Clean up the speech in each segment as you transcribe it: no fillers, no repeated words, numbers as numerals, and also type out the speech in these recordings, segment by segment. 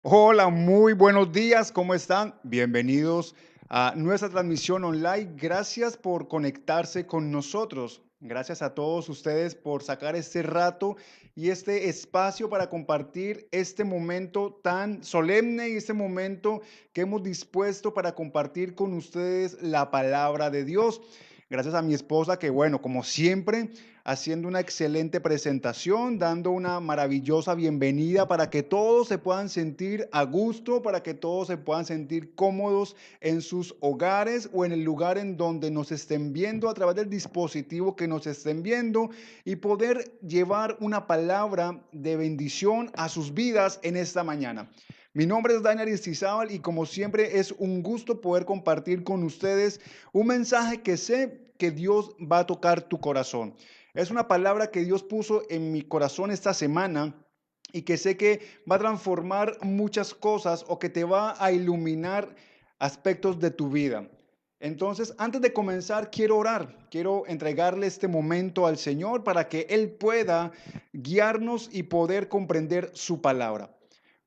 Hola, muy buenos días, ¿cómo están? Bienvenidos a nuestra transmisión online. Gracias por conectarse con nosotros. Gracias a todos ustedes por sacar este rato y este espacio para compartir este momento tan solemne y este momento que hemos dispuesto para compartir con ustedes la palabra de Dios. Gracias a mi esposa que, bueno, como siempre, haciendo una excelente presentación, dando una maravillosa bienvenida para que todos se puedan sentir a gusto, para que todos se puedan sentir cómodos en sus hogares o en el lugar en donde nos estén viendo, a través del dispositivo que nos estén viendo, y poder llevar una palabra de bendición a sus vidas en esta mañana. Mi nombre es Daniel Aristizábal y como siempre es un gusto poder compartir con ustedes un mensaje que sé que Dios va a tocar tu corazón. Es una palabra que Dios puso en mi corazón esta semana y que sé que va a transformar muchas cosas o que te va a iluminar aspectos de tu vida. Entonces, antes de comenzar, quiero orar, quiero entregarle este momento al Señor para que Él pueda guiarnos y poder comprender su palabra.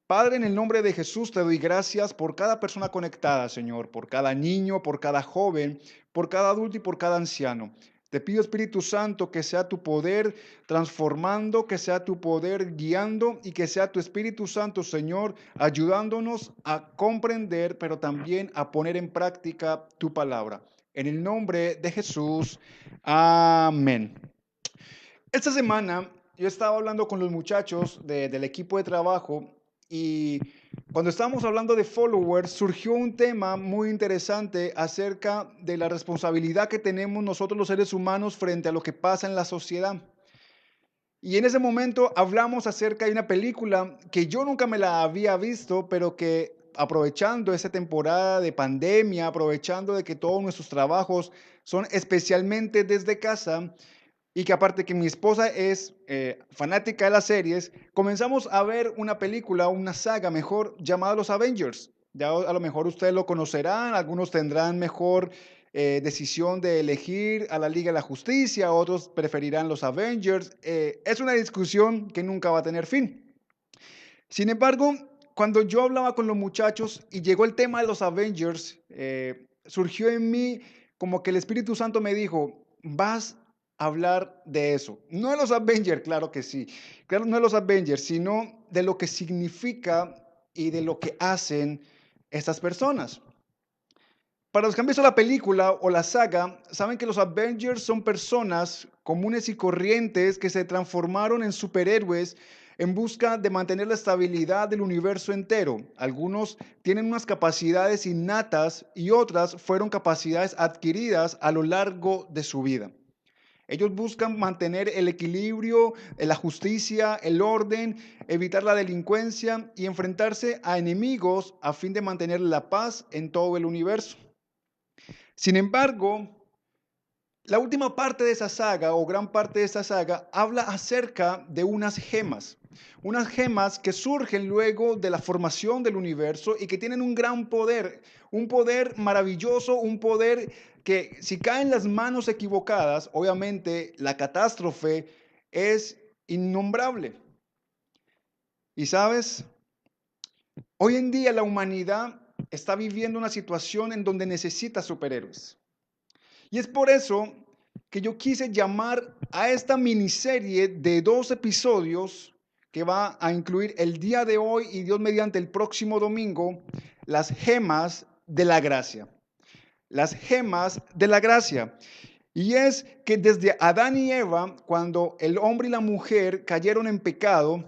Padre, en el nombre de Jesús te doy gracias por cada persona conectada, Señor, por cada niño, por cada joven, por cada adulto y por cada anciano. Te pido, Espíritu Santo, que sea tu poder transformando, que sea tu poder guiando y que sea tu Espíritu Santo, Señor, ayudándonos a comprender, pero también a poner en práctica tu palabra. En el nombre de Jesús, amén. Esta semana yo estaba hablando con los muchachos del equipo de trabajo y cuando estábamos hablando de followers surgió un tema muy interesante acerca de la responsabilidad que tenemos nosotros los seres humanos frente a lo que pasa en la sociedad. Y en ese momento hablamos acerca de una película que yo nunca me la había visto, pero que aprovechando esa temporada de pandemia, aprovechando de que todos nuestros trabajos son especialmente desde casa, y que aparte que mi esposa es fanática de las series, comenzamos a ver una película, una saga mejor llamada Los Avengers. Ya a lo mejor ustedes lo conocerán, algunos tendrán mejor decisión de elegir a la Liga de la Justicia, otros preferirán los Avengers. Es una discusión que nunca va a tener fin. Sin embargo, cuando yo hablaba con los muchachos y llegó el tema de los Avengers, surgió en mí como que el Espíritu Santo me dijo, vas a hablar de eso. No de los Avengers, claro que sí. Claro, no de los Avengers, sino de lo que significa y de lo que hacen estas personas. Para los que han visto la película o la saga, saben que los Avengers son personas comunes y corrientes que se transformaron en superhéroes en busca de mantener la estabilidad del universo entero. Algunos tienen unas capacidades innatas y otras fueron capacidades adquiridas a lo largo de su vida. Ellos buscan mantener el equilibrio, la justicia, el orden, evitar la delincuencia y enfrentarse a enemigos a fin de mantener la paz en todo el universo. Sin embargo, la última parte de esa saga o gran parte de esa saga habla acerca de unas gemas que surgen luego de la formación del universo y que tienen un poder maravilloso, un poder que si cae en las manos equivocadas, obviamente la catástrofe es innombrable. Y sabes, hoy en día la humanidad está viviendo una situación en donde necesita superhéroes. Y es por eso que yo quise llamar a esta miniserie de 2 episodios que va a incluir el día de hoy y Dios mediante el próximo domingo, las gemas de la gracia. Las gemas de la gracia. Y es que desde Adán y Eva, cuando el hombre y la mujer cayeron en pecado,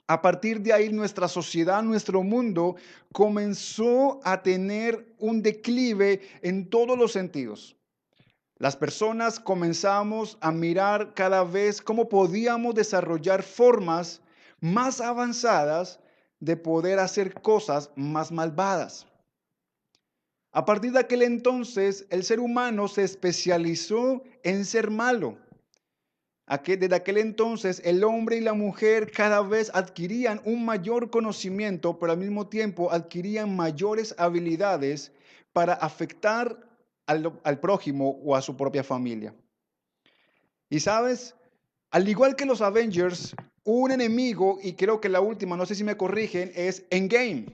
a partir de ahí nuestra sociedad, nuestro mundo comenzó a tener un declive en todos los sentidos. Las personas comenzamos a mirar cada vez cómo podíamos desarrollar formas más avanzadas de poder hacer cosas más malvadas. A partir de aquel entonces, el ser humano se especializó en ser malo. Desde aquel entonces, el hombre y la mujer cada vez adquirían un mayor conocimiento, pero al mismo tiempo adquirían mayores habilidades para afectar al prójimo o a su propia familia. Y sabes, Al igual que los Avengers, un enemigo, y creo que la última, no sé si me corrigen, es Endgame.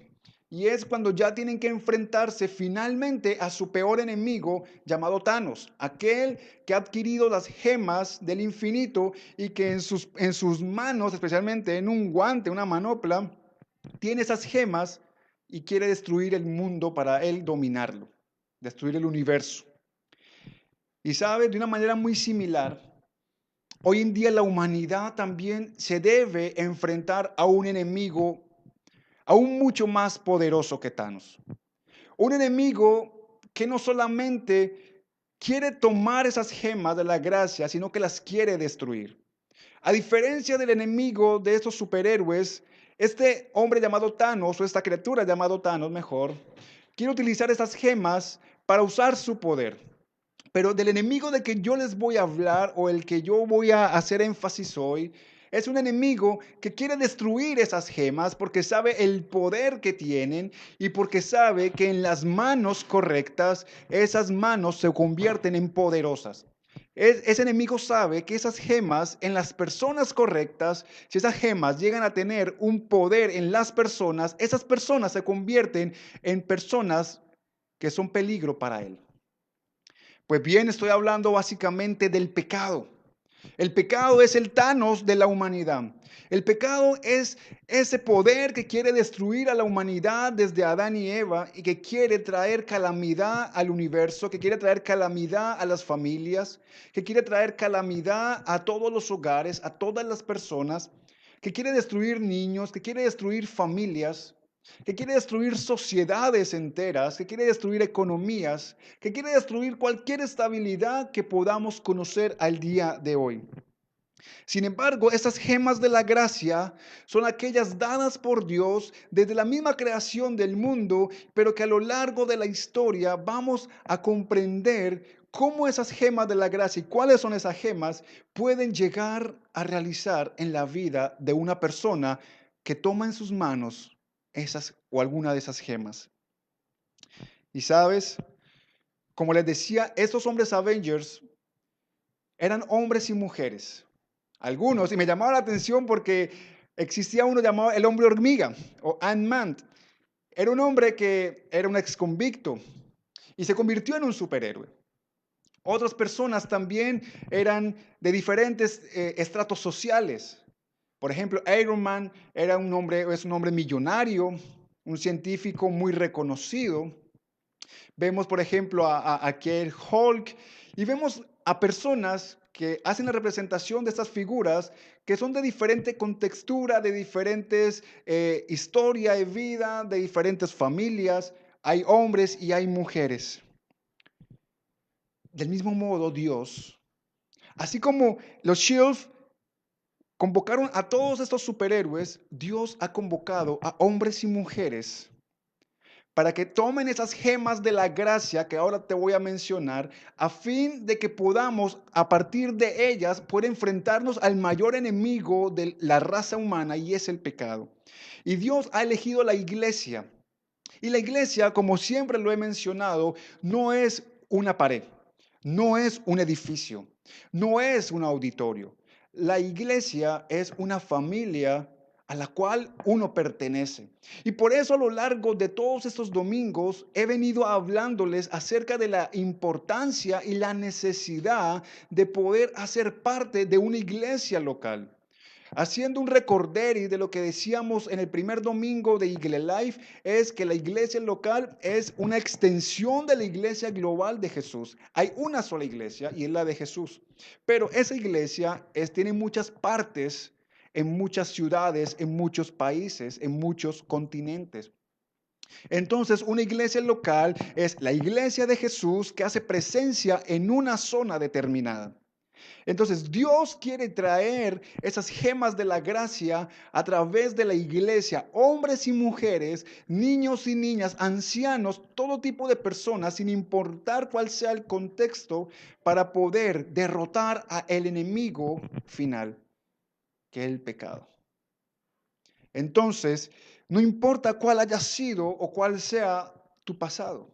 Y es cuando ya tienen que enfrentarse finalmente a su peor enemigo llamado Thanos, aquel que ha adquirido las gemas del infinito y que en sus manos, especialmente en un guante, una manopla, tiene esas gemas y quiere destruir el mundo para él dominarlo, destruir el universo. Y sabe, de una manera muy similar, hoy en día la humanidad también se debe enfrentar a un enemigo aún mucho más poderoso que Thanos. Un enemigo que no solamente quiere tomar esas gemas de la gracia, sino que las quiere destruir. A diferencia del enemigo de estos superhéroes, este hombre llamado Thanos, o esta criatura llamado Thanos mejor, quiere utilizar esas gemas para usar su poder. Pero del enemigo de que yo les voy a hablar o el que yo voy a hacer énfasis hoy, es un enemigo que quiere destruir esas gemas porque sabe el poder que tienen y porque sabe que en las manos correctas esas manos se convierten en poderosas. Ese enemigo sabe que esas gemas en las personas correctas, si esas gemas llegan a tener un poder en las personas, esas personas se convierten en personas que son peligro para él. Pues bien, estoy hablando básicamente del pecado. El pecado es el Thanos de la humanidad. El pecado es ese poder que quiere destruir a la humanidad desde Adán y Eva y que quiere traer calamidad al universo, que quiere traer calamidad a las familias, que quiere traer calamidad a todos los hogares, a todas las personas, que quiere destruir niños, que quiere destruir familias, que quiere destruir sociedades enteras, que quiere destruir economías, que quiere destruir cualquier estabilidad que podamos conocer al día de hoy. Sin embargo, esas gemas de la gracia son aquellas dadas por Dios desde la misma creación del mundo, pero que a lo largo de la historia vamos a comprender cómo esas gemas de la gracia y cuáles son esas gemas pueden llegar a realizar en la vida de una persona que toma en sus manos esas o alguna de esas gemas. Y sabes, como les decía, estos hombres Avengers eran hombres y mujeres. Algunos, y me llamaba la atención porque existía uno llamado el hombre hormiga o Ant-Man. Era un hombre que era un ex convicto y se convirtió en un superhéroe. Otras personas también eran de diferentes estratos sociales. Por ejemplo, Iron Man era un hombre, es un hombre millonario, un científico muy reconocido. Vemos, por ejemplo, a aquel Hulk y vemos a personas que hacen la representación de estas figuras que son de diferente contextura, de diferentes historia de vida, de diferentes familias. Hay hombres y hay mujeres. Del mismo modo, Dios, así como los Shields convocaron a todos estos superhéroes, Dios ha convocado a hombres y mujeres para que tomen esas gemas de la gracia que ahora te voy a mencionar, a fin de que podamos, a partir de ellas, poder enfrentarnos al mayor enemigo de la raza humana y es el pecado. Y Dios ha elegido la iglesia. Y la iglesia, como siempre lo he mencionado, no es una pared, no es un edificio, no es un auditorio. La iglesia es una familia a la cual uno pertenece. Y por eso a lo largo de todos estos domingos he venido hablándoles acerca de la importancia y la necesidad de poder hacer parte de una iglesia local. Haciendo un recorderi de lo que decíamos en el primer domingo de Igle Life, es que la iglesia local es una extensión de la iglesia global de Jesús. Hay una sola iglesia y es la de Jesús. Pero esa iglesia tiene muchas partes en muchas ciudades, en muchos países, en muchos continentes. Entonces, una iglesia local es la iglesia de Jesús que hace presencia en una zona determinada. Entonces, Dios quiere traer esas gemas de la gracia a través de la iglesia, hombres y mujeres, niños y niñas, ancianos, todo tipo de personas, sin importar cuál sea el contexto, para poder derrotar al enemigo final, que es el pecado. Entonces, no importa cuál haya sido o cuál sea tu pasado.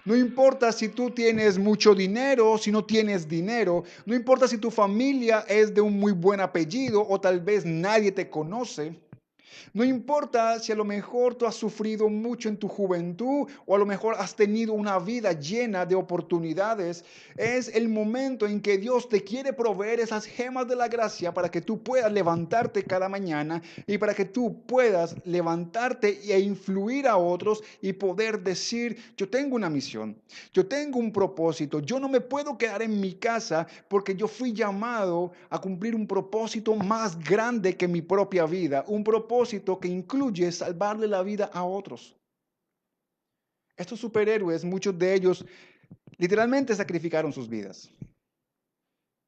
No importa si tú tienes mucho dinero, si no tienes dinero. No importa si tu familia es de un muy buen apellido o tal vez nadie te conoce. No importa si a lo mejor tú has sufrido mucho en tu juventud o a lo mejor has tenido una vida llena de oportunidades. Es el momento en que Dios te quiere proveer esas gemas de la gracia para que tú puedas levantarte cada mañana y para que tú puedas levantarte e influir a otros y poder decir, yo tengo una misión, yo tengo un propósito, yo no me puedo quedar en mi casa porque yo fui llamado a cumplir un propósito más grande que mi propia vida, un propósito que incluye salvarle la vida a otros. Estos superhéroes, muchos de ellos literalmente sacrificaron sus vidas.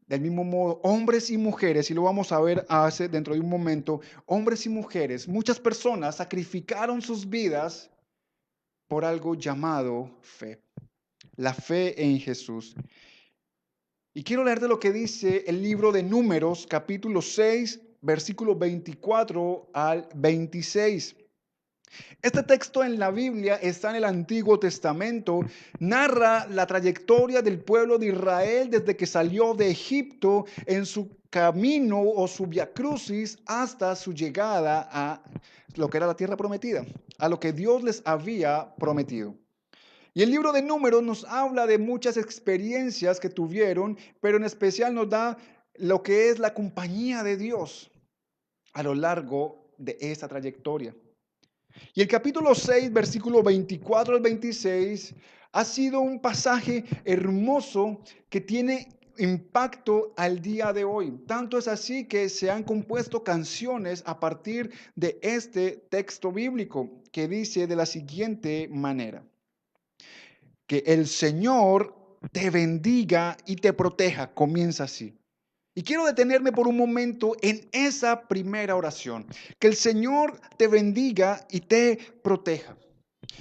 Del mismo modo, hombres y mujeres, y lo vamos a ver hace dentro de un momento, hombres y mujeres, muchas personas sacrificaron sus vidas por algo llamado fe, la fe en Jesús. Y quiero leerte lo que dice el libro de Números, capítulo 6, versículo 24 al 26. Este texto en la Biblia está en el Antiguo Testamento, narra la trayectoria del pueblo de Israel desde que salió de Egipto en su camino o su viacrucis hasta su llegada a lo que era la tierra prometida, a lo que Dios les había prometido. Y el libro de Números nos habla de muchas experiencias que tuvieron, pero en especial nos da lo que es la compañía de Dios a lo largo de esa trayectoria. Y el capítulo 6, versículo 24 al 26, ha sido un pasaje hermoso que tiene impacto al día de hoy. Tanto es así que se han compuesto canciones a partir de este texto bíblico que dice de la siguiente manera: que el Señor te bendiga y te proteja. Comienza así. Y quiero detenerme por un momento en esa primera oración. Que el Señor te bendiga y te proteja.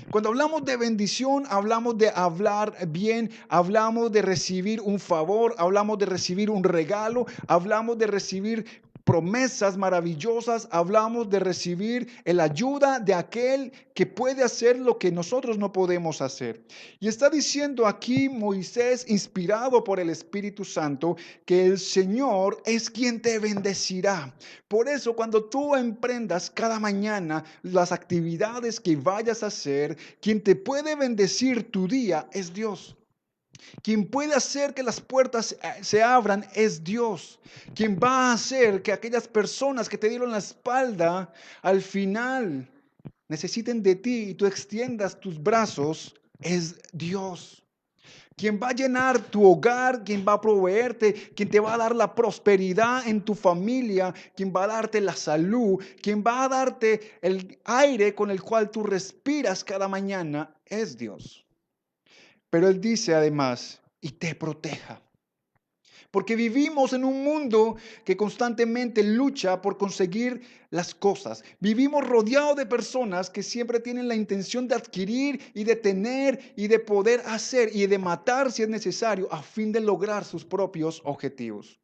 Cuando hablamos de bendición, hablamos de hablar bien, hablamos de recibir un favor, hablamos de recibir un regalo, hablamos de recibir promesas maravillosas, hablamos de recibir la ayuda de aquel que puede hacer lo que nosotros no podemos hacer. Y está diciendo aquí Moisés, inspirado por el Espíritu Santo, que el Señor es quien te bendecirá. Por eso, cuando tú emprendas cada mañana las actividades que vayas a hacer, quien te puede bendecir tu día es Dios. Quien puede hacer que las puertas se abran es Dios. Quien va a hacer que aquellas personas que te dieron la espalda al final necesiten de ti y tú extiendas tus brazos es Dios. Quien va a llenar tu hogar, quien va a proveerte, quien te va a dar la prosperidad en tu familia, quien va a darte la salud, quien va a darte el aire con el cual tú respiras cada mañana es Dios. Pero Él dice además, y te proteja. Porque vivimos en un mundo que constantemente lucha por conseguir las cosas. Vivimos rodeados de personas que siempre tienen la intención de adquirir y de tener y de poder hacer y de matar si es necesario a fin de lograr sus propios objetivos.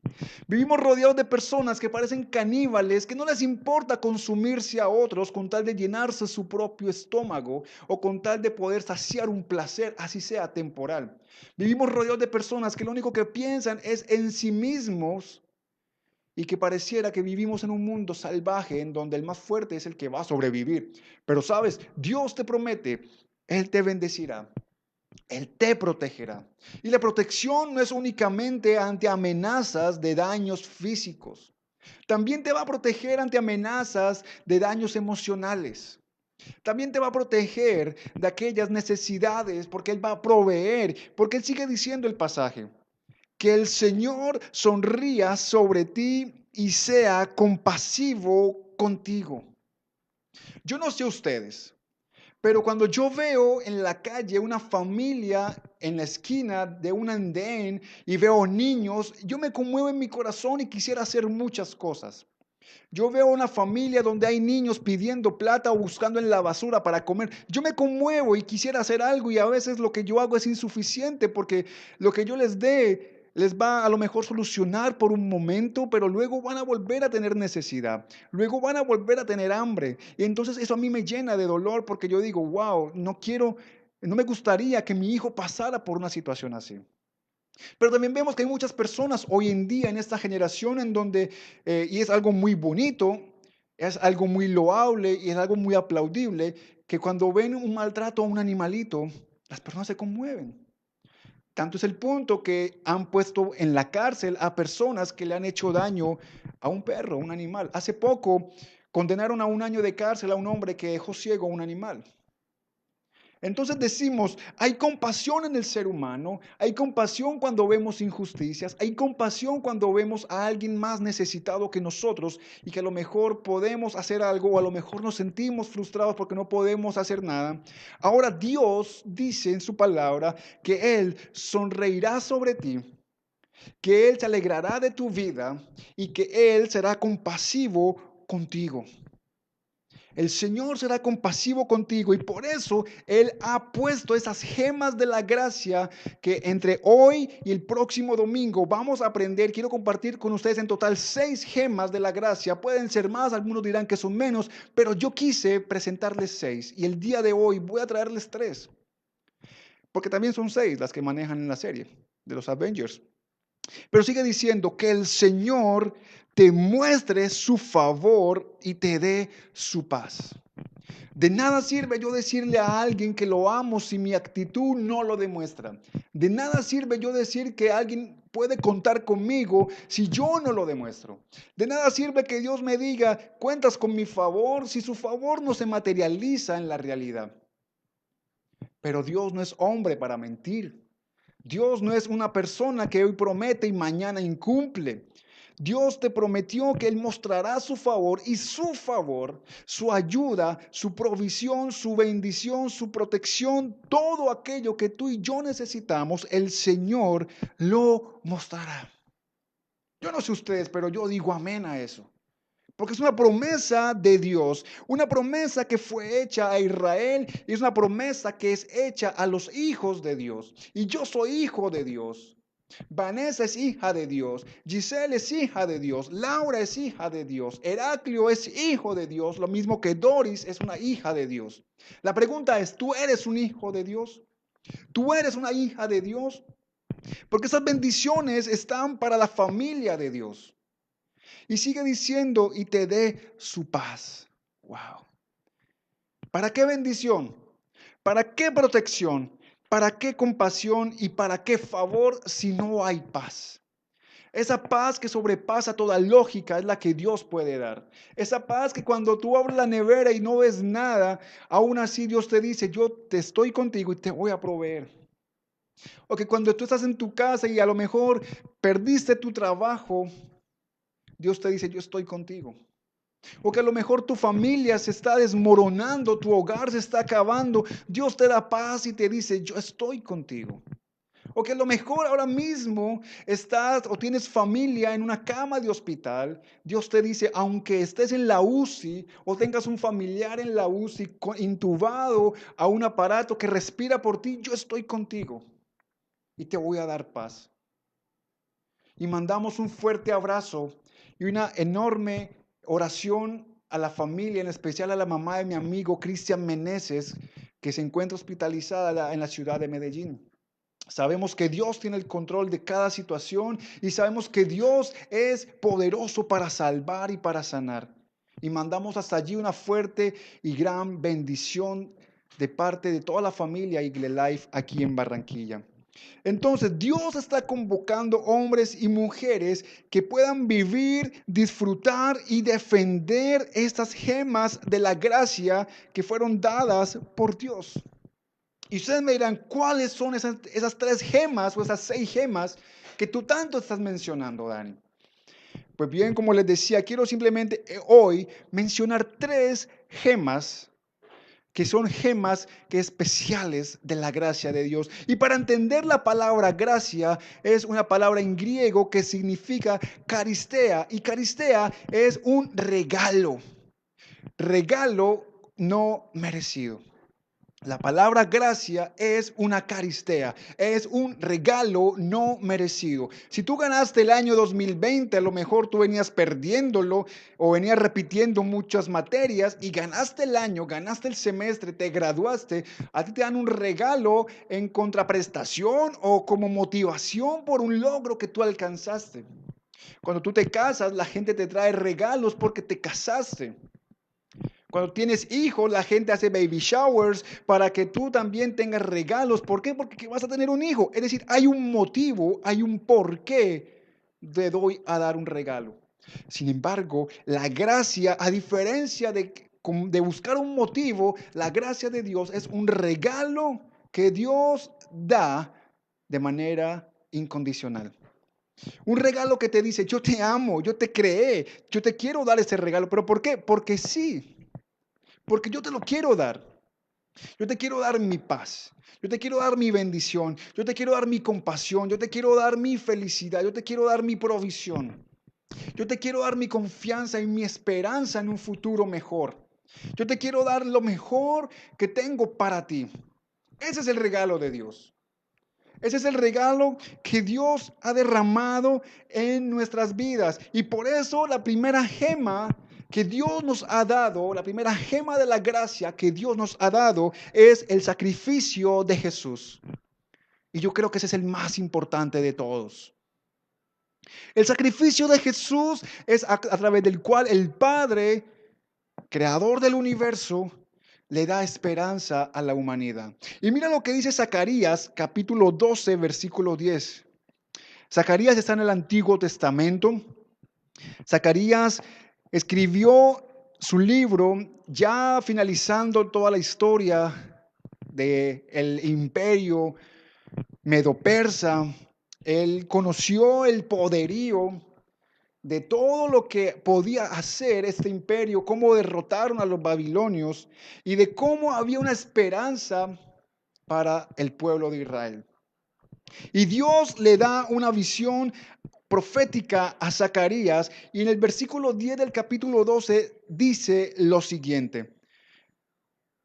Vivimos rodeados de personas que parecen caníbales, que no les importa consumirse a otros con tal de llenarse su propio estómago o con tal de poder saciar un placer, así sea temporal. Vivimos rodeados de personas que lo único que piensan es en sí mismos y que pareciera que vivimos en un mundo salvaje en donde el más fuerte es el que va a sobrevivir. Pero sabes, Dios te promete, Él te bendecirá. Él te protegerá. Y la protección no es únicamente ante amenazas de daños físicos. También te va a proteger ante amenazas de daños emocionales. También te va a proteger de aquellas necesidades porque Él va a proveer. Porque Él sigue diciendo el pasaje, que el Señor sonría sobre ti y sea compasivo contigo. Yo no sé ustedes, pero cuando yo veo en la calle una familia en la esquina de un andén y veo niños, yo me conmuevo en mi corazón y quisiera hacer muchas cosas. Yo veo una familia donde hay niños pidiendo plata o buscando en la basura para comer. Yo me conmuevo y quisiera hacer algo y a veces lo que yo hago es insuficiente porque lo que yo les dé les va a lo mejor solucionar por un momento, pero luego van a volver a tener necesidad. Luego van a volver a tener hambre. Y entonces eso a mí me llena de dolor porque yo digo, wow, no quiero No me gustaría que mi hijo pasara por una situación así. Pero también vemos que hay muchas personas hoy en día en esta generación en donde, y es algo muy bonito, es algo muy loable y es algo muy aplaudible, que cuando ven un maltrato a un animalito, las personas se conmueven. Tanto es el punto que han puesto en la cárcel a personas que le han hecho daño a un perro, a un animal. Hace poco condenaron a 1 año de cárcel a un hombre que dejó ciego a un animal. Entonces decimos, hay compasión en el ser humano, hay compasión cuando vemos injusticias, hay compasión cuando vemos a alguien más necesitado que nosotros y que a lo mejor podemos hacer algo o a lo mejor nos sentimos frustrados porque no podemos hacer nada. Ahora Dios dice en su palabra que Él sonreirá sobre ti, que Él se alegrará de tu vida y que Él será compasivo contigo. El Señor será compasivo contigo y por eso Él ha puesto esas gemas de la gracia que entre hoy y el próximo domingo vamos a aprender. Quiero compartir con ustedes en total 6 gemas de la gracia. Pueden ser más, algunos dirán que son menos, pero yo quise presentarles 6 y el día de hoy voy a traerles 3, porque también son 6 las que manejan en la serie de los Avengers. Pero sigue diciendo que el Señor te muestre su favor y te dé su paz. De nada sirve yo decirle a alguien que lo amo si mi actitud no lo demuestra. De nada sirve yo decir que alguien puede contar conmigo si yo no lo demuestro. De nada sirve que Dios me diga, cuentas con mi favor, si su favor no se materializa en la realidad. Pero Dios no es hombre para mentir. Dios no es una persona que hoy promete y mañana incumple. Dios te prometió que Él mostrará su favor, su ayuda, su provisión, su bendición, su protección, todo aquello que tú y yo necesitamos, el Señor lo mostrará. Yo no sé ustedes, pero yo digo amén a eso. Porque es una promesa de Dios, una promesa que fue hecha a Israel y es una promesa que es hecha a los hijos de Dios. Y yo soy hijo de Dios. Vanessa es hija de Dios, Giselle es hija de Dios, Laura es hija de Dios, Heraclio es hijo de Dios, lo mismo que Doris es una hija de Dios. La pregunta es, ¿tú eres un hijo de Dios? ¿Tú eres una hija de Dios? Porque esas bendiciones están para la familia de Dios. Y sigue diciendo, y te dé su paz. Wow. ¿Para qué bendición? ¿Para qué protección? ¿Para qué compasión? ¿Y para qué favor si no hay paz? Esa paz que sobrepasa toda lógica es la que Dios puede dar. Esa paz que cuando tú abres la nevera y no ves nada, aún así Dios te dice, yo te estoy contigo y te voy a proveer. O que cuando tú estás en tu casa y a lo mejor perdiste tu trabajo, Dios te dice, yo estoy contigo. O que a lo mejor tu familia se está desmoronando, tu hogar se está acabando. Dios te da paz y te dice, yo estoy contigo. O que a lo mejor ahora mismo estás o tienes familia en una cama de hospital. Dios te dice, aunque estés en la UCI o tengas un familiar en la UCI intubado a un aparato que respira por ti, yo estoy contigo y te voy a dar paz. Y mandamos un fuerte abrazo y una enorme oración a la familia, en especial a la mamá de mi amigo Cristian Meneses, que se encuentra hospitalizada en la ciudad de Medellín. Sabemos que Dios tiene el control de cada situación y sabemos que Dios es poderoso para salvar y para sanar. Y mandamos hasta allí una fuerte y gran bendición de parte de toda la familia Igle Life aquí en Barranquilla. Entonces, Dios está convocando hombres y mujeres que puedan vivir, disfrutar y defender estas gemas de la gracia que fueron dadas por Dios. Y ustedes me dirán, ¿cuáles son esas 3 gemas o esas 6 gemas que tú tanto estás mencionando, Dani? Pues bien, como les decía, quiero simplemente hoy mencionar 3 gemas que son gemas que especiales de la gracia de Dios. Y para entender la palabra gracia es una palabra en griego que significa caristea y caristea es un regalo no merecido. La palabra gracia es una caristea, es un regalo no merecido. Si tú ganaste el año 2020, a lo mejor tú venías perdiéndolo o venías repitiendo muchas materias y ganaste el año, ganaste el semestre, te graduaste, a ti te dan un regalo en contraprestación o como motivación por un logro que tú alcanzaste. Cuando tú te casas, la gente te trae regalos porque te casaste. Cuando tienes hijos, la gente hace baby showers para que tú también tengas regalos. ¿Por qué? Porque vas a tener un hijo. Es decir, hay un motivo, hay un por qué te doy a dar un regalo. Sin embargo, la gracia, a diferencia de buscar un motivo, la gracia de Dios es un regalo que Dios da de manera incondicional. Un regalo que te dice, yo te amo, yo te creé, yo te quiero dar ese regalo. ¿Pero por qué? Porque sí. Porque yo te lo quiero dar. Yo te quiero dar mi paz. Yo te quiero dar mi bendición. Yo te quiero dar mi compasión. Yo te quiero dar mi felicidad. Yo te quiero dar mi provisión. Yo te quiero dar mi confianza y mi esperanza en un futuro mejor. Yo te quiero dar lo mejor que tengo para ti. Ese es el regalo de Dios. Ese es el regalo que Dios ha derramado en nuestras vidas. Y por eso la primera gema que Dios nos ha dado, la primera gema de la gracia que Dios nos ha dado es el sacrificio de Jesús. Y yo creo que ese es el más importante de todos. El sacrificio de Jesús es a través del cual el Padre, creador del universo, le da esperanza a la humanidad. Y mira lo que dice Zacarías, capítulo 12, versículo 10. Zacarías está en el Antiguo Testamento. Zacarías escribió su libro ya finalizando toda la historia del imperio medo-persa. Él conoció el poderío de todo lo que podía hacer este imperio, cómo derrotaron a los babilonios y de cómo había una esperanza para el pueblo de Israel. Y Dios le da una visión profética a Zacarías y en el versículo 10 del capítulo 12 dice lo siguiente: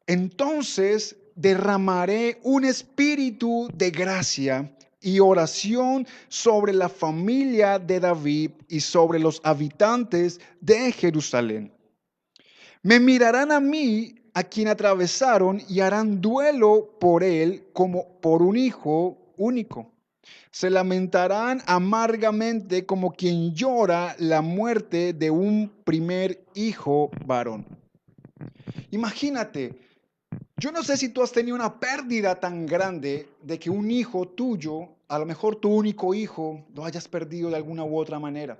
entonces derramaré un espíritu de gracia y oración sobre la familia de David y sobre los habitantes de Jerusalén. Me mirarán a mí, a quien atravesaron, y harán duelo por él como por un hijo único. Se lamentarán amargamente como quien llora la muerte de un primer hijo varón. Imagínate, yo no sé si tú has tenido una pérdida tan grande de que un hijo tuyo, a lo mejor tu único hijo, lo hayas perdido de alguna u otra manera.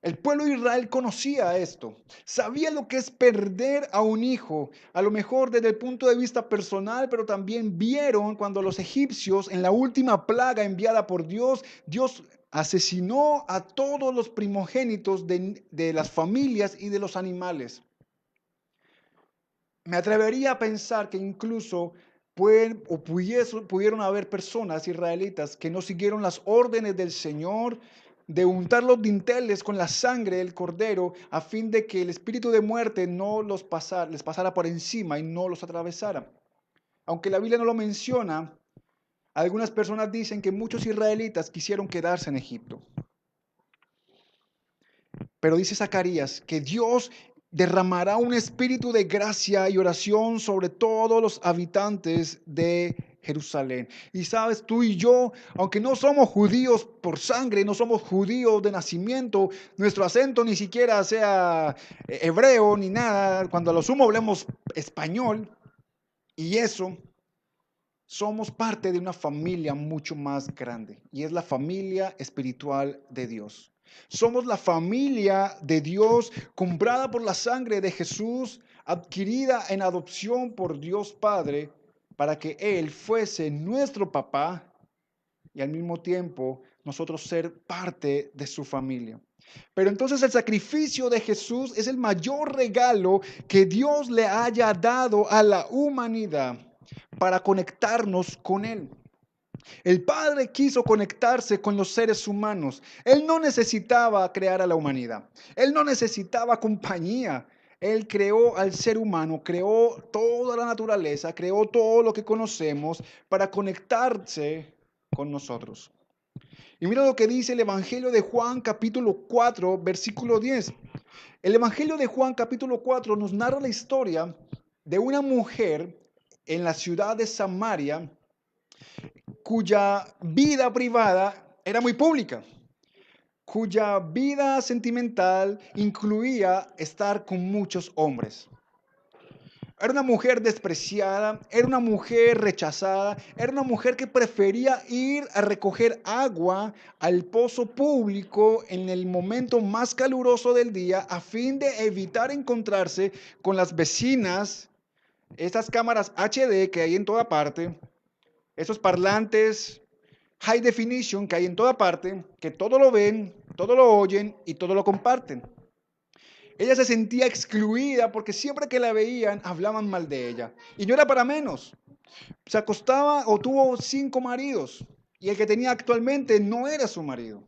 El pueblo de Israel conocía esto, sabía lo que es perder a un hijo, a lo mejor desde el punto de vista personal, pero también vieron cuando los egipcios, en la última plaga enviada por Dios, Dios asesinó a todos los primogénitos de las familias y de los animales. Me atrevería a pensar que incluso pudieron haber personas israelitas que no siguieron las órdenes del Señor de untar los dinteles con la sangre del cordero a fin de que el espíritu de muerte no les pasara por encima y no los atravesara. Aunque la Biblia no lo menciona, algunas personas dicen que muchos israelitas quisieron quedarse en Egipto. Pero dice Zacarías que Dios derramará un espíritu de gracia y oración sobre todos los habitantes de Jerusalén. Y sabes, tú y yo, aunque no somos judíos por sangre, no somos judíos de nacimiento, nuestro acento ni siquiera sea hebreo ni nada, cuando a lo sumo hablemos español, y eso, somos parte de una familia mucho más grande, y es la familia espiritual de Dios. Somos la familia de Dios comprada por la sangre de Jesús, adquirida en adopción por Dios Padre, para que Él fuese nuestro papá y al mismo tiempo nosotros ser parte de su familia. Pero entonces el sacrificio de Jesús es el mayor regalo que Dios le haya dado a la humanidad para conectarnos con Él. El Padre quiso conectarse con los seres humanos. Él no necesitaba crear a la humanidad. Él no necesitaba compañía. Él creó al ser humano, creó toda la naturaleza, creó todo lo que conocemos para conectarse con nosotros. Y mira lo que dice el Evangelio de Juan capítulo 4, versículo 10. El Evangelio de Juan capítulo 4 nos narra la historia de una mujer en la ciudad de Samaria cuya vida privada era muy pública, cuya vida sentimental incluía estar con muchos hombres. Era una mujer despreciada, era una mujer rechazada, era una mujer que prefería ir a recoger agua al pozo público en el momento más caluroso del día a fin de evitar encontrarse con las vecinas, estas cámaras HD que hay en toda parte, esos parlantes high definition que hay en toda parte, que todo lo ven, todo lo oyen y todo lo comparten. Ella se sentía excluida porque siempre que la veían hablaban mal de ella. Y no era para menos. Se acostaba o tuvo 5 maridos y el que tenía actualmente no era su marido.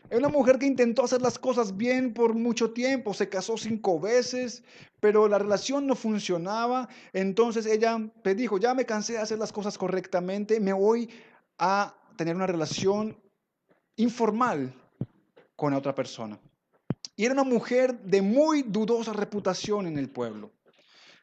Era una mujer que intentó hacer las cosas bien por mucho tiempo, se casó 5 veces, pero la relación no funcionaba. Entonces ella dijo, ya me cansé de hacer las cosas correctamente, me voy a tener una relación informal con otra persona. Y era una mujer de muy dudosa reputación en el pueblo.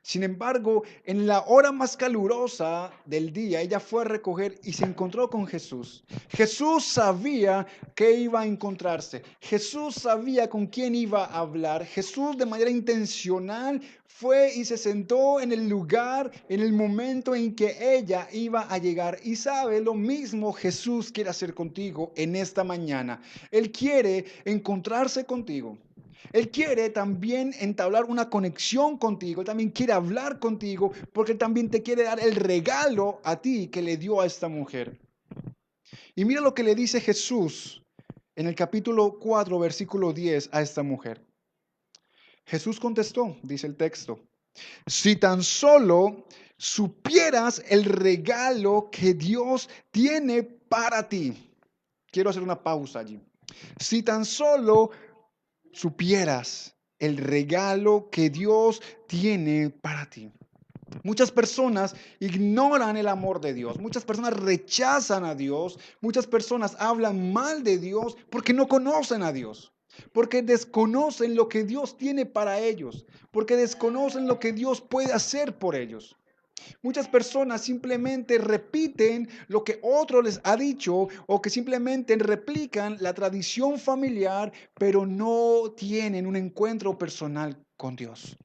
Sin embargo, en la hora más calurosa del día, ella fue a recoger y se encontró con Jesús. Jesús sabía que iba a encontrarse. Jesús sabía con quién iba a hablar. Jesús de manera intencional fue y se sentó en el lugar, en el momento en que ella iba a llegar. Y sabe, lo mismo Jesús quiere hacer contigo en esta mañana. Él quiere encontrarse contigo. Él quiere también entablar una conexión contigo, Él también quiere hablar contigo, porque Él también te quiere dar el regalo a ti que le dio a esta mujer. Y mira lo que le dice Jesús en el capítulo 4, versículo 10 a esta mujer. Jesús contestó, dice el texto, si tan solo supieras el regalo que Dios tiene para ti. Quiero hacer una pausa allí. Si tan solo supieras el regalo que Dios tiene para ti. Muchas personas ignoran el amor de Dios, muchas personas rechazan a Dios, muchas personas hablan mal de Dios porque no conocen a Dios, porque desconocen lo que Dios tiene para ellos, porque desconocen lo que Dios puede hacer por ellos. Muchas personas simplemente repiten lo que otro les ha dicho o que simplemente replican la tradición familiar, pero no tienen un encuentro personal con Dios.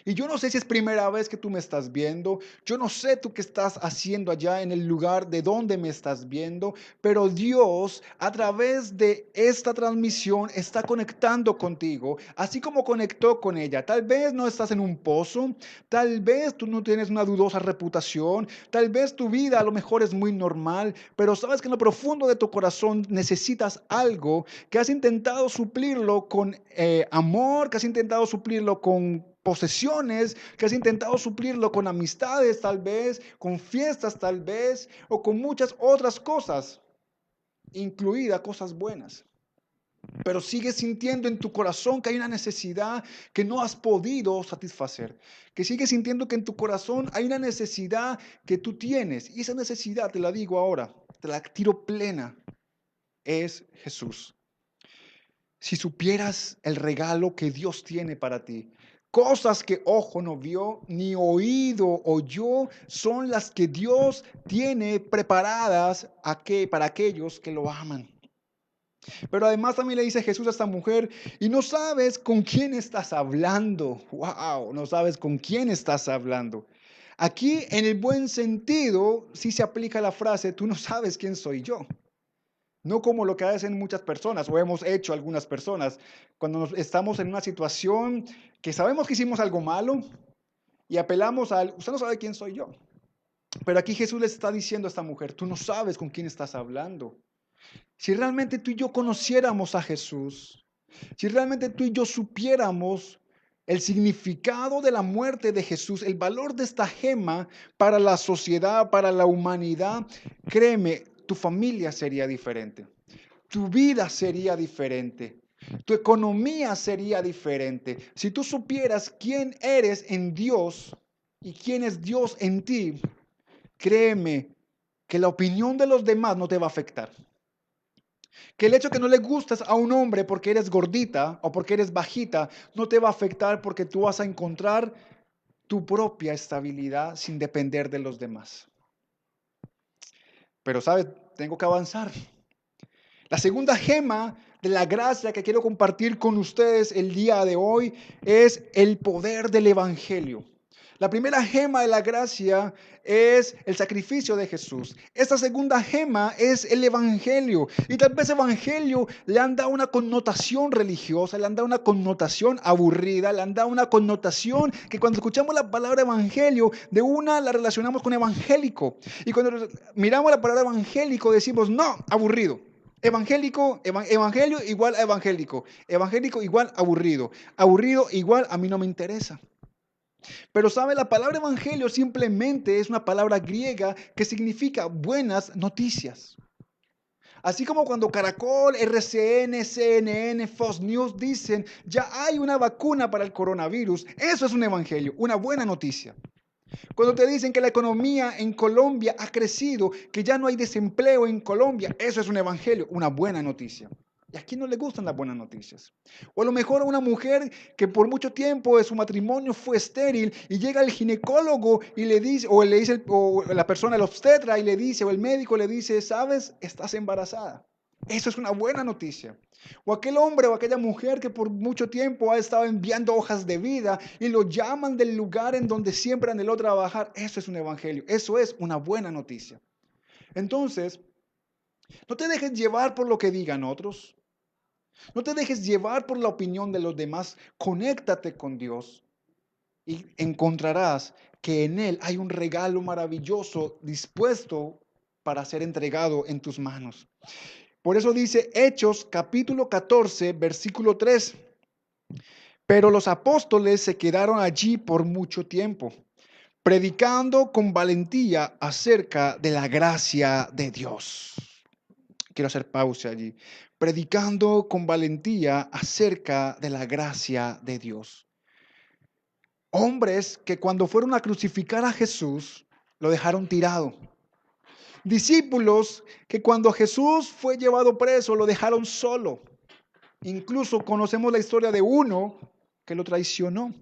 Y yo no sé si es primera vez que tú me estás viendo, yo no sé tú qué estás haciendo allá en el lugar de donde me estás viendo, pero Dios a través de esta transmisión está conectando contigo, así como conectó con ella. Tal vez no estás en un pozo, tal vez tú no tienes una dudosa reputación, tal vez tu vida a lo mejor es muy normal, pero sabes que en lo profundo de tu corazón necesitas algo que has intentado suplirlo con amor, que has intentado suplirlo con posesiones, que has intentado suplirlo con amistades tal vez, con fiestas tal vez, o con muchas otras cosas, incluidas cosas buenas. Pero sigues sintiendo en tu corazón que hay una necesidad que no has podido satisfacer. Que sigues sintiendo que en tu corazón hay una necesidad que tú tienes. Y esa necesidad, te la digo ahora, te la tiro plena, es Jesús. Si supieras el regalo que Dios tiene para ti, cosas que ojo no vio ni oído oyó son las que Dios tiene preparadas para aquellos que lo aman. Pero además también le dice Jesús a esta mujer, y no sabes con quién estás hablando. Wow, no sabes con quién estás hablando. Aquí en el buen sentido sí se aplica la frase, tú no sabes quién soy yo. No como lo que hacen muchas personas o hemos hecho algunas personas cuando estamos en una situación que sabemos que hicimos algo malo y apelamos al, usted no sabe quién soy yo. Pero aquí Jesús le está diciendo a esta mujer, tú no sabes con quién estás hablando. Si realmente tú y yo conociéramos a Jesús, si realmente tú y yo supiéramos el significado de la muerte de Jesús, el valor de esta gema para la sociedad, para la humanidad, créeme, tu familia sería diferente, tu vida sería diferente. Tu economía sería diferente. Si tú supieras quién eres en Dios y quién es Dios en ti, créeme que la opinión de los demás no te va a afectar. Que el hecho que no le gustas a un hombre porque eres gordita o porque eres bajita no te va a afectar porque tú vas a encontrar tu propia estabilidad sin depender de los demás. Pero, ¿sabes? Tengo que avanzar. La segunda gema de la gracia que quiero compartir con ustedes el día de hoy es el poder del Evangelio. La primera gema de la gracia es el sacrificio de Jesús. Esta segunda gema es el Evangelio. Y tal vez Evangelio le han dado una connotación religiosa, le han dado una connotación aburrida, le han dado una connotación que cuando escuchamos la palabra Evangelio, de una la relacionamos con evangélico. Y cuando miramos la palabra evangélico decimos, no, aburrido. Evangelio igual a evangélico. Evangélico igual aburrido. Aburrido igual a mí no me interesa. Pero sabe, la palabra evangelio simplemente es una palabra griega que significa buenas noticias. Así como cuando Caracol, RCN, CNN, Fox News dicen ya hay una vacuna para el coronavirus, eso es un evangelio, una buena noticia. Cuando te dicen que la economía en Colombia ha crecido, que ya no hay desempleo en Colombia, eso es un evangelio, una buena noticia. ¿Y a quién no le gustan las buenas noticias? O a lo mejor a una mujer que por mucho tiempo de su matrimonio fue estéril y llega el ginecólogo y le dice, o la persona, el obstetra, y le dice, o el médico le dice, ¿sabes? Estás embarazada. Eso es una buena noticia. O aquel hombre o aquella mujer que por mucho tiempo ha estado enviando hojas de vida y lo llaman del lugar en donde siempre anheló trabajar. Eso es un evangelio. Eso es una buena noticia. Entonces, no te dejes llevar por lo que digan otros. No te dejes llevar por la opinión de los demás. Conéctate con Dios y encontrarás que en Él hay un regalo maravilloso dispuesto para ser entregado en tus manos. Por eso dice Hechos capítulo 14, versículo 3. Pero los apóstoles se quedaron allí por mucho tiempo, predicando con valentía acerca de la gracia de Dios. Quiero hacer pausa allí. Predicando con valentía acerca de la gracia de Dios. Hombres que cuando fueron a crucificar a Jesús, lo dejaron tirado. Discípulos que cuando Jesús fue llevado preso, lo dejaron solo. Incluso conocemos la historia de uno que lo traicionó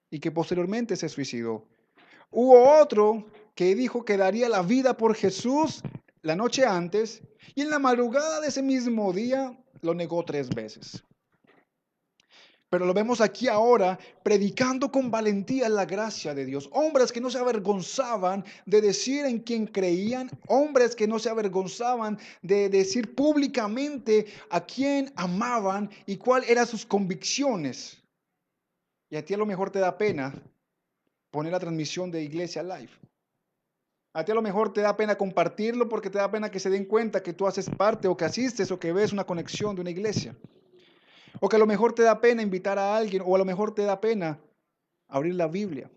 y que posteriormente se suicidó. Hubo otro que dijo que daría la vida por Jesús la noche antes y en la madrugada de ese mismo día lo negó 3 veces. Pero lo vemos aquí ahora predicando con valentía la gracia de Dios. Hombres que no se avergonzaban de decir en quién creían. Hombres que no se avergonzaban de decir públicamente a quién amaban y cuáles eran sus convicciones. Y a ti a lo mejor te da pena poner la transmisión de Iglesia Live. A ti a lo mejor te da pena compartirlo porque te da pena que se den cuenta que tú haces parte o que asistes o que ves una conexión de una iglesia. O que a lo mejor te da pena invitar a alguien, o a lo mejor te da pena abrir la Biblia.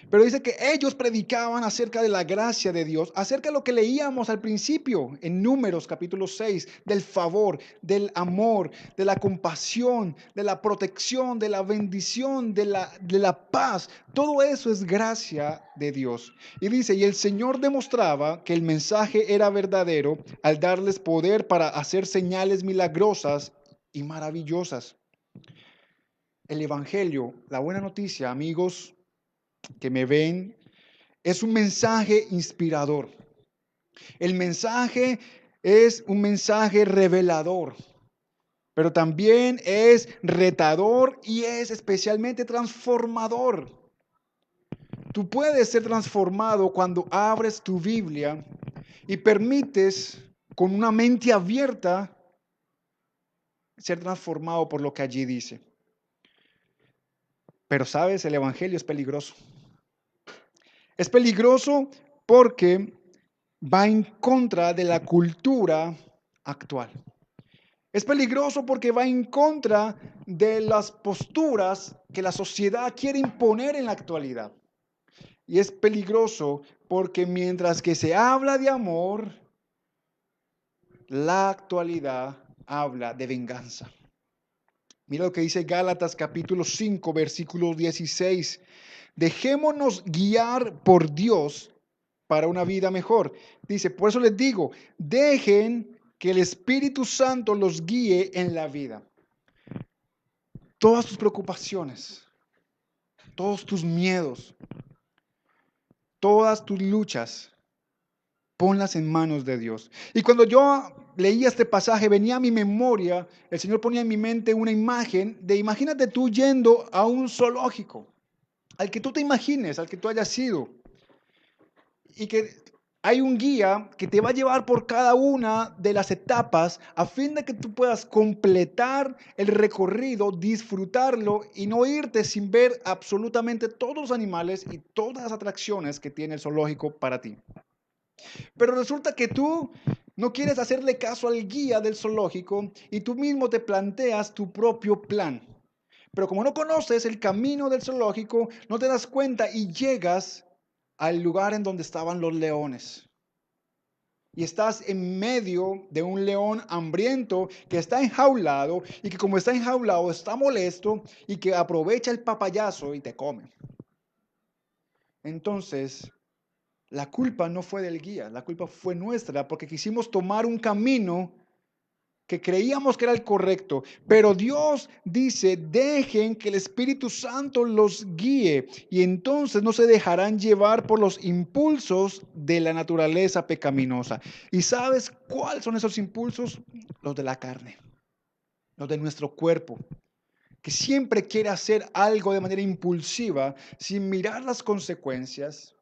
Pero dice que ellos predicaban acerca de la gracia de Dios, acerca de lo que leíamos al principio en Números capítulo 6, del favor, del amor, de la compasión, de la protección, de la bendición, de la paz. Todo eso es gracia de Dios. Y dice, y el Señor demostraba que el mensaje era verdadero al darles poder para hacer señales milagrosas y maravillosas. El Evangelio, la buena noticia, amigos que me ven, es un mensaje inspirador. El mensaje es un mensaje revelador, pero también es retador y es especialmente transformador. Tú puedes ser transformado cuando abres tu Biblia y permites con una mente abierta ser transformado por lo que allí dice. Pero sabes, el Evangelio es peligroso. Es peligroso porque va en contra de la cultura actual. Es peligroso porque va en contra de las posturas que la sociedad quiere imponer en la actualidad. Y es peligroso porque mientras que se habla de amor, la actualidad habla de venganza. Mira lo que dice Gálatas capítulo 5, versículo 16. Dejémonos guiar por Dios para una vida mejor. Dice, por eso les digo, dejen que el Espíritu Santo los guíe en la vida. Todas tus preocupaciones, todos tus miedos, todas tus luchas, ponlas en manos de Dios. Y cuando yo leía este pasaje, venía a mi memoria, el Señor ponía en mi mente una imagen de, imagínate tú yendo a un zoológico, al que tú te imagines, al que tú hayas sido, y que hay un guía que te va a llevar por cada una de las etapas a fin de que tú puedas completar el recorrido, disfrutarlo y no irte sin ver absolutamente todos los animales y todas las atracciones que tiene el zoológico para ti. Pero resulta que tú no quieres hacerle caso al guía del zoológico y tú mismo te planteas tu propio plan. Pero como no conoces el camino del zoológico, no te das cuenta y llegas al lugar en donde estaban los leones. Y estás en medio de un león hambriento que está enjaulado y que como está enjaulado está molesto y que aprovecha el papayazo y te come. Entonces, la culpa no fue del guía, la culpa fue nuestra porque quisimos tomar un camino que creíamos que era el correcto, pero Dios dice, dejen que el Espíritu Santo los guíe y entonces no se dejarán llevar por los impulsos de la naturaleza pecaminosa. ¿Y sabes cuáles son esos impulsos? Los de la carne, los de nuestro cuerpo, que siempre quiere hacer algo de manera impulsiva sin mirar las consecuencias,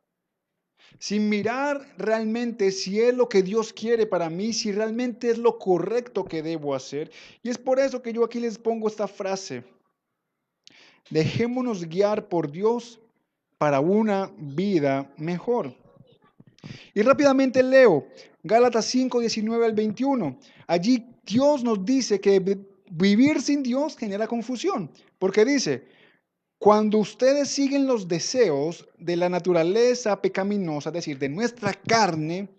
sin mirar realmente si es lo que Dios quiere para mí, si realmente es lo correcto que debo hacer. Y es por eso que yo aquí les pongo esta frase. Dejémonos guiar por Dios para una vida mejor. Y rápidamente leo Gálatas 5, 19 al 21. Allí Dios nos dice que vivir sin Dios genera confusión, porque dice, cuando ustedes siguen los deseos de la naturaleza pecaminosa, es decir, de nuestra carne,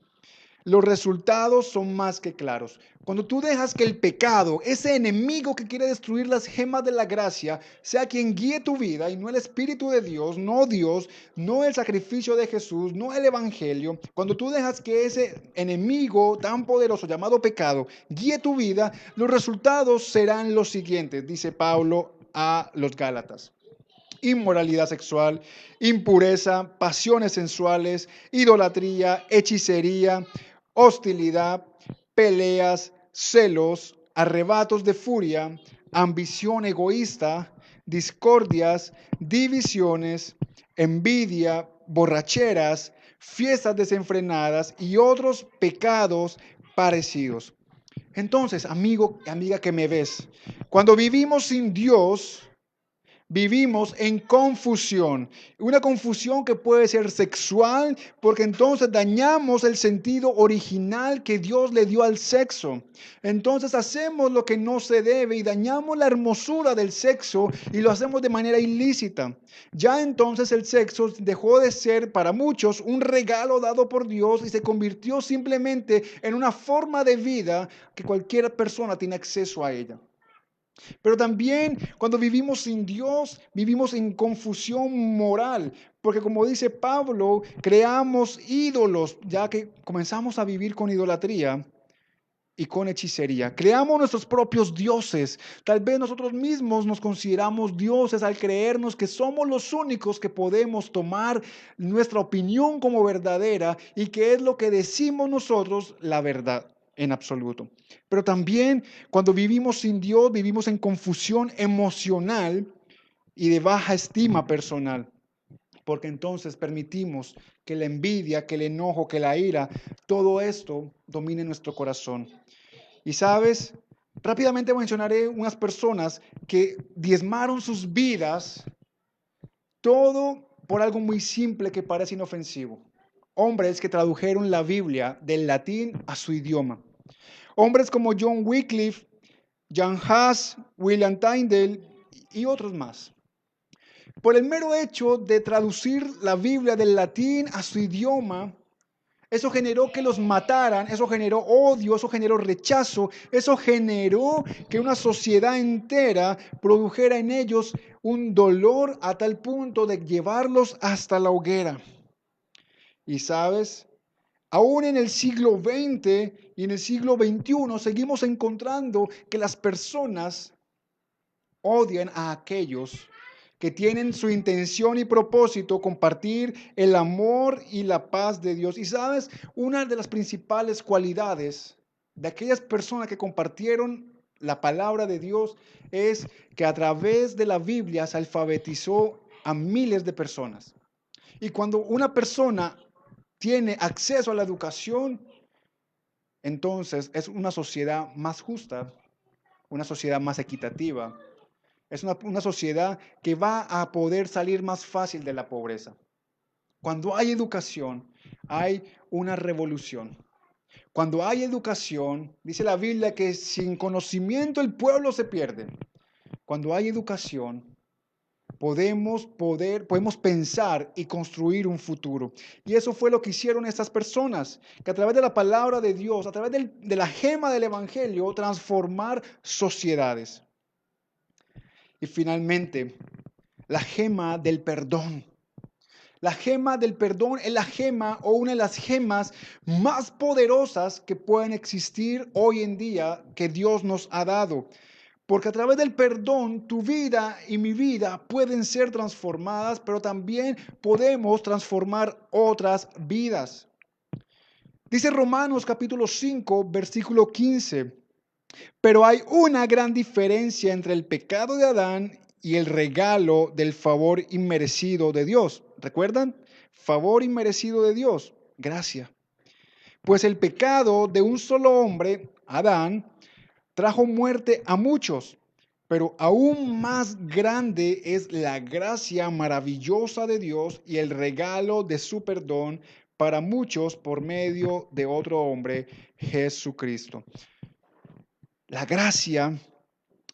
los resultados son más que claros. Cuando tú dejas que el pecado, ese enemigo que quiere destruir las gemas de la gracia, sea quien guíe tu vida y no el Espíritu de Dios, no el sacrificio de Jesús, no el Evangelio, cuando tú dejas que ese enemigo tan poderoso llamado pecado guíe tu vida, los resultados serán los siguientes, dice Pablo a los Gálatas: inmoralidad sexual, impureza, pasiones sensuales, idolatría, hechicería, hostilidad, peleas, celos, arrebatos de furia, ambición egoísta, discordias, divisiones, envidia, borracheras, fiestas desenfrenadas y otros pecados parecidos. Entonces, amigo, amiga que me ves, cuando vivimos sin Dios, vivimos en confusión, una confusión que puede ser sexual, porque entonces dañamos el sentido original que Dios le dio al sexo. Entonces hacemos lo que no se debe y dañamos la hermosura del sexo y lo hacemos de manera ilícita. Ya entonces el sexo dejó de ser para muchos un regalo dado por Dios y se convirtió simplemente en una forma de vida que cualquier persona tiene acceso a ella. Pero también cuando vivimos sin Dios, vivimos en confusión moral, porque como dice Pablo, creamos ídolos, ya que comenzamos a vivir con idolatría y con hechicería. Creamos nuestros propios dioses. Tal vez nosotros mismos nos consideramos dioses al creernos que somos los únicos que podemos tomar nuestra opinión como verdadera y que es lo que decimos nosotros la verdad en absoluto. Pero también cuando vivimos sin Dios, vivimos en confusión emocional y de baja estima personal, porque entonces permitimos que la envidia, que el enojo, que la ira, todo esto domine nuestro corazón. Y sabes, rápidamente mencionaré unas personas que diezmaron sus vidas, todo por algo muy simple que parece inofensivo. Hombres que tradujeron la Biblia del latín a su idioma. Hombres como John Wycliffe, Jan Hus, William Tyndale y otros más. Por el mero hecho de traducir la Biblia del latín a su idioma, Eso generó que los mataran, eso generó odio, eso generó rechazo, eso generó que una sociedad entera produjera en ellos un dolor a tal punto de llevarlos hasta la hoguera. Y sabes, aún en el siglo XX y en el siglo XXI seguimos encontrando que las personas odian a aquellos que tienen su intención y propósito compartir el amor y la paz de Dios. Y sabes, una de las principales cualidades de aquellas personas que compartieron la palabra de Dios es que a través de la Biblia se alfabetizó a miles de personas. Y cuando una persona tiene acceso a la educación, entonces es una sociedad más justa, una sociedad más equitativa. Es una sociedad que va a poder salir más fácil de la pobreza. Cuando hay educación, hay una revolución. Cuando hay educación, dice la Biblia que sin conocimiento el pueblo se pierde. Cuando hay educación, podemos pensar y construir un futuro. Y eso fue lo que hicieron estas personas, que a través de la palabra de Dios, a través de la gema del Evangelio, transformar sociedades. Y finalmente, la gema del perdón. La gema del perdón es la gema o una de las gemas más poderosas que pueden existir hoy en día que Dios nos ha dado. Porque a través del perdón tu vida y mi vida pueden ser transformadas, pero también podemos transformar otras vidas. Dice Romanos capítulo 5, versículo 15. Pero hay una gran diferencia entre el pecado de Adán y el regalo del favor inmerecido de Dios. ¿Recuerdan? Favor inmerecido de Dios. Gracia. Pues el pecado de un solo hombre, Adán, trajo muerte a muchos. Pero aún más grande es la gracia maravillosa de Dios y el regalo de su perdón para muchos por medio de otro hombre, Jesucristo. La gracia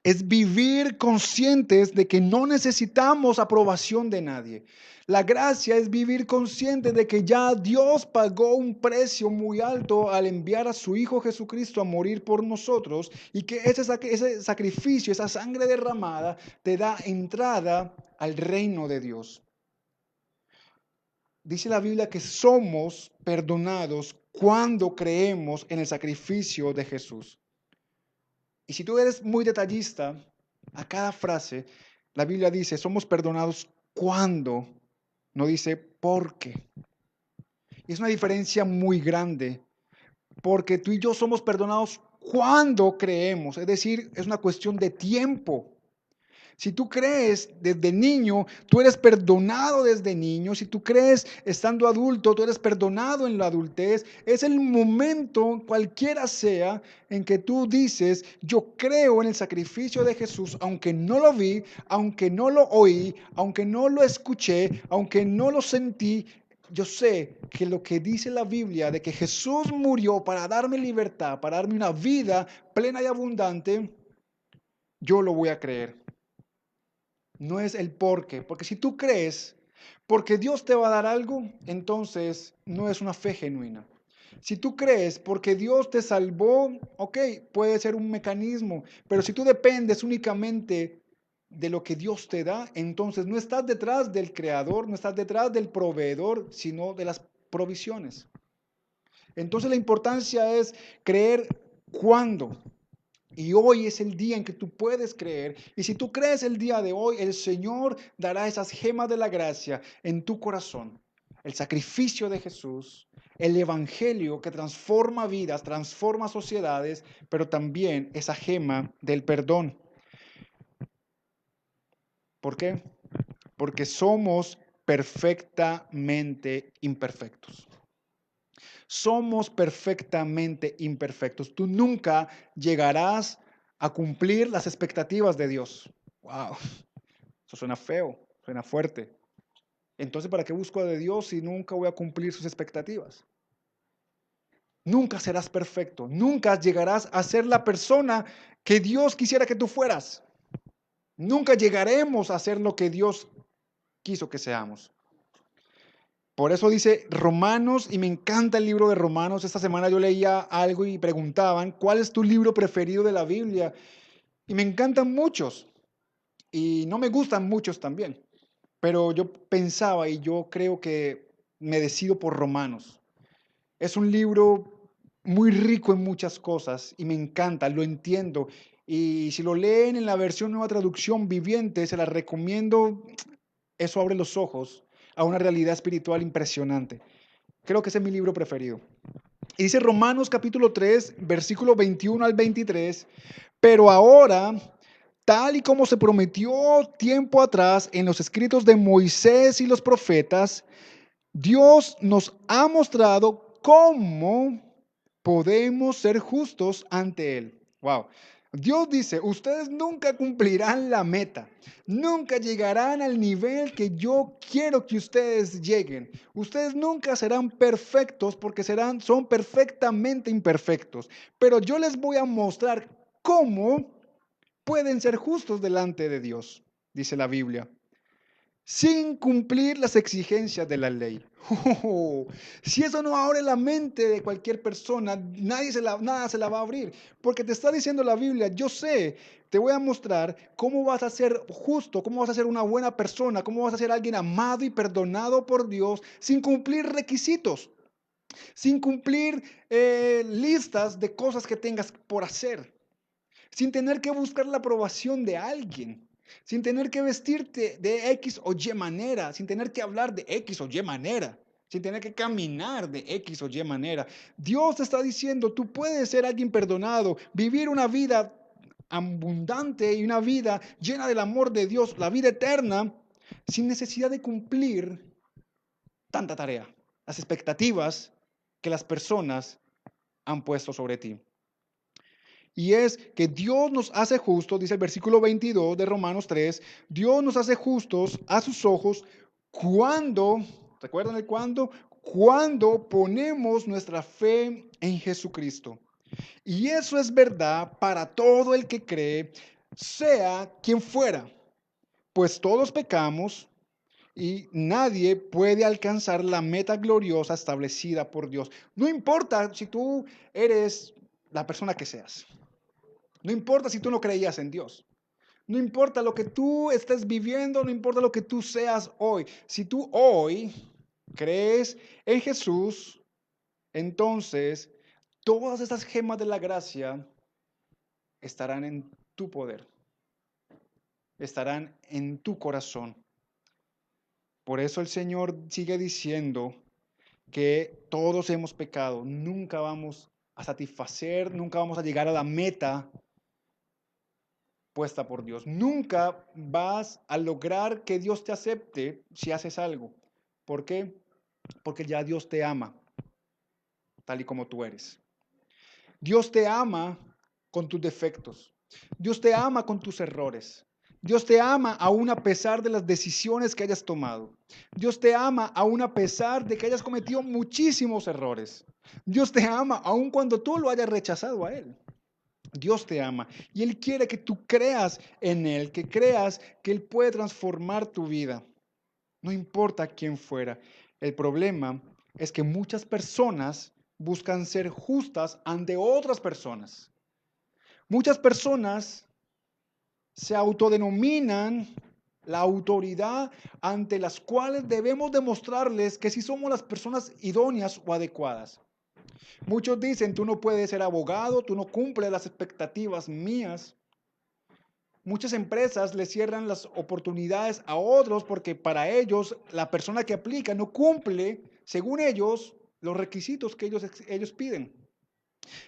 es vivir conscientes de que no necesitamos aprobación de nadie. La gracia es vivir conscientes de que ya Dios pagó un precio muy alto al enviar a su Hijo Jesucristo a morir por nosotros y que ese sacrificio, esa sangre derramada, te da entrada al reino de Dios. Dice la Biblia que somos perdonados cuando creemos en el sacrificio de Jesús. Y si tú eres muy detallista, a cada frase, la Biblia dice, somos perdonados cuando, no dice por qué. Y es una diferencia muy grande, porque tú y yo somos perdonados cuando creemos, es decir, es una cuestión de tiempo. Si tú crees desde niño, tú eres perdonado desde niño. Si tú crees estando adulto, tú eres perdonado en la adultez. Es el momento, cualquiera sea, en que tú dices, yo creo en el sacrificio de Jesús, aunque no lo vi, aunque no lo oí, aunque no lo escuché, aunque no lo sentí. Yo sé que lo que dice la Biblia de que Jesús murió para darme libertad, para darme una vida plena y abundante, yo lo voy a creer. No es el por qué. Porque si tú crees, porque Dios te va a dar algo, entonces no es una fe genuina. Si tú crees porque Dios te salvó, ok, puede ser un mecanismo, pero si tú dependes únicamente de lo que Dios te da, entonces no estás detrás del creador, no estás detrás del proveedor, sino de las provisiones. Entonces la importancia es creer cuándo. Y hoy es el día en que tú puedes creer. Y si tú crees el día de hoy, el Señor dará esas gemas de la gracia en tu corazón. El sacrificio de Jesús, el evangelio que transforma vidas, transforma sociedades, pero también esa gema del perdón. ¿Por qué? Porque somos perfectamente imperfectos. Somos perfectamente imperfectos. Tú nunca llegarás a cumplir las expectativas de Dios. Wow, eso suena feo, suena fuerte. Entonces, ¿para qué busco de Dios si nunca voy a cumplir sus expectativas? Nunca serás perfecto, nunca llegarás a ser la persona que Dios quisiera que tú fueras. Nunca llegaremos a ser lo que Dios quiso que seamos. Por eso dice Romanos, y me encanta el libro de Romanos. Esta semana yo leía algo y preguntaban, ¿cuál es tu libro preferido de la Biblia? Y me encantan muchos, y no me gustan muchos también. Pero yo pensaba y yo creo que me decido por Romanos. Es un libro muy rico en muchas cosas y me encanta, lo entiendo. Y si lo leen en la versión nueva traducción viviente, se la recomiendo. Eso abre los ojos a una realidad espiritual impresionante. Creo que ese es mi libro preferido. Y dice Romanos capítulo 3, versículo 21 al 23, pero ahora, tal y como se prometió tiempo atrás en los escritos de Moisés y los profetas, Dios nos ha mostrado cómo podemos ser justos ante Él. Wow. Dios dice, ustedes nunca cumplirán la meta, nunca llegarán al nivel que yo quiero que ustedes lleguen. Ustedes nunca serán perfectos porque son perfectamente imperfectos. Pero yo les voy a mostrar cómo pueden ser justos delante de Dios, dice la Biblia sin cumplir las exigencias de la ley. Si eso no abre la mente de cualquier persona, nada se la va a abrir. Porque te está diciendo la Biblia, yo sé, te voy a mostrar cómo vas a ser justo, cómo vas a ser una buena persona, cómo vas a ser alguien amado y perdonado por Dios sin cumplir requisitos, sin cumplir listas de cosas que tengas por hacer, sin tener que buscar la aprobación de alguien, sin tener que vestirte de X o Y manera, sin tener que hablar de X o Y manera, sin tener que caminar de X o Y manera. Dios te está diciendo, tú puedes ser alguien perdonado, vivir una vida abundante y una vida llena del amor de Dios, la vida eterna, sin necesidad de cumplir tanta tarea, las expectativas que las personas han puesto sobre ti. Y es que Dios nos hace justos, dice el versículo 22 de Romanos 3, Dios nos hace justos a sus ojos cuando, ¿recuerdan el cuándo? Cuando ponemos nuestra fe en Jesucristo. Y eso es verdad para todo el que cree, sea quien fuera, pues todos pecamos y nadie puede alcanzar la meta gloriosa establecida por Dios. No importa si tú eres la persona que seas. No importa si tú no creías en Dios. No importa lo que tú estés viviendo, no importa lo que tú seas hoy. Si tú hoy crees en Jesús, entonces todas estas gemas de la gracia estarán en tu poder, estarán en tu corazón. Por eso el Señor sigue diciendo que todos hemos pecado, nunca vamos a satisfacer, nunca vamos a llegar a la meta puesta por Dios. Nunca vas a lograr que Dios te acepte si haces algo. ¿Por qué? Porque ya Dios te ama tal y como tú eres. Dios te ama con tus defectos. Dios te ama con tus errores. Dios te ama aún a pesar de las decisiones que hayas tomado. Dios te ama aún a pesar de que hayas cometido muchísimos errores. Dios te ama aún cuando tú lo hayas rechazado a Él. Dios te ama y Él quiere que tú creas en Él, que creas que Él puede transformar tu vida. No importa quién fuera. El problema es que muchas personas buscan ser justas ante otras personas. Muchas personas se autodenominan la autoridad ante las cuales debemos demostrarles que si somos las personas idóneas o adecuadas. Muchos dicen, tú no puedes ser abogado, tú no cumples las expectativas mías. Muchas empresas le cierran las oportunidades a otros porque para ellos la persona que aplica no cumple, según ellos, los requisitos que ellos piden.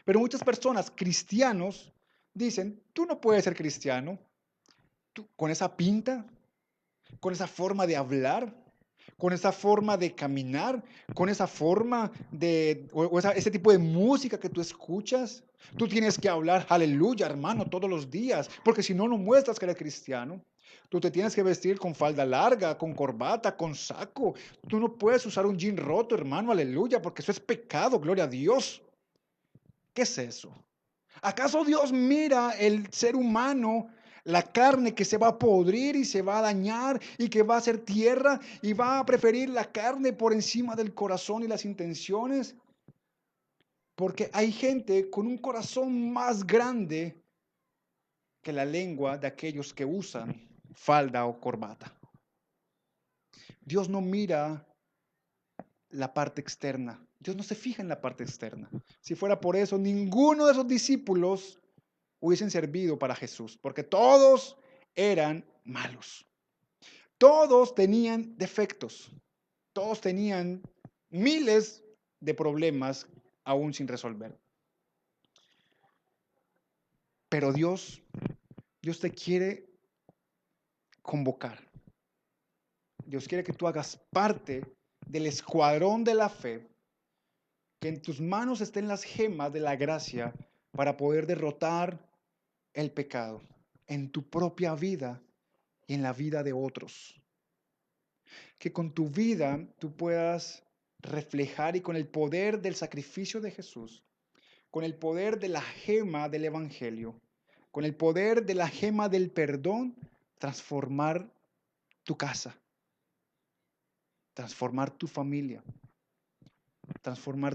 Pero muchas personas, cristianos, dicen, tú no puedes ser cristiano, tú, con esa pinta, con esa forma de hablar, con esa forma de caminar, con esa forma ese tipo de música que tú escuchas. Tú tienes que hablar aleluya, hermano, todos los días, porque si no, no muestras que eres cristiano. Tú te tienes que vestir con falda larga, con corbata, con saco. Tú no puedes usar un jean roto, hermano, aleluya, porque eso es pecado, gloria a Dios. ¿Qué es eso? ¿Acaso Dios mira el ser humano, La carne que se va a podrir y se va a dañar y que va a ser tierra y va a preferir la carne por encima del corazón y las intenciones. Porque hay gente con un corazón más grande que la lengua de aquellos que usan falda o corbata. Dios no mira la parte externa. Dios no se fija en la parte externa. Si fuera por eso, ninguno de esos discípulos hubiesen servido para Jesús, porque todos eran malos. Todos tenían defectos. Todos tenían miles de problemas aún sin resolver. Pero Dios te quiere convocar. Dios quiere que tú hagas parte del escuadrón de la fe, que en tus manos estén las gemas de la gracia para poder derrotar el pecado en tu propia vida y en la vida de otros. Que con tu vida tú puedas reflejar y con el poder del sacrificio de Jesús, con el poder de la gema del Evangelio, con el poder de la gema del perdón, transformar tu casa, transformar tu familia, transformar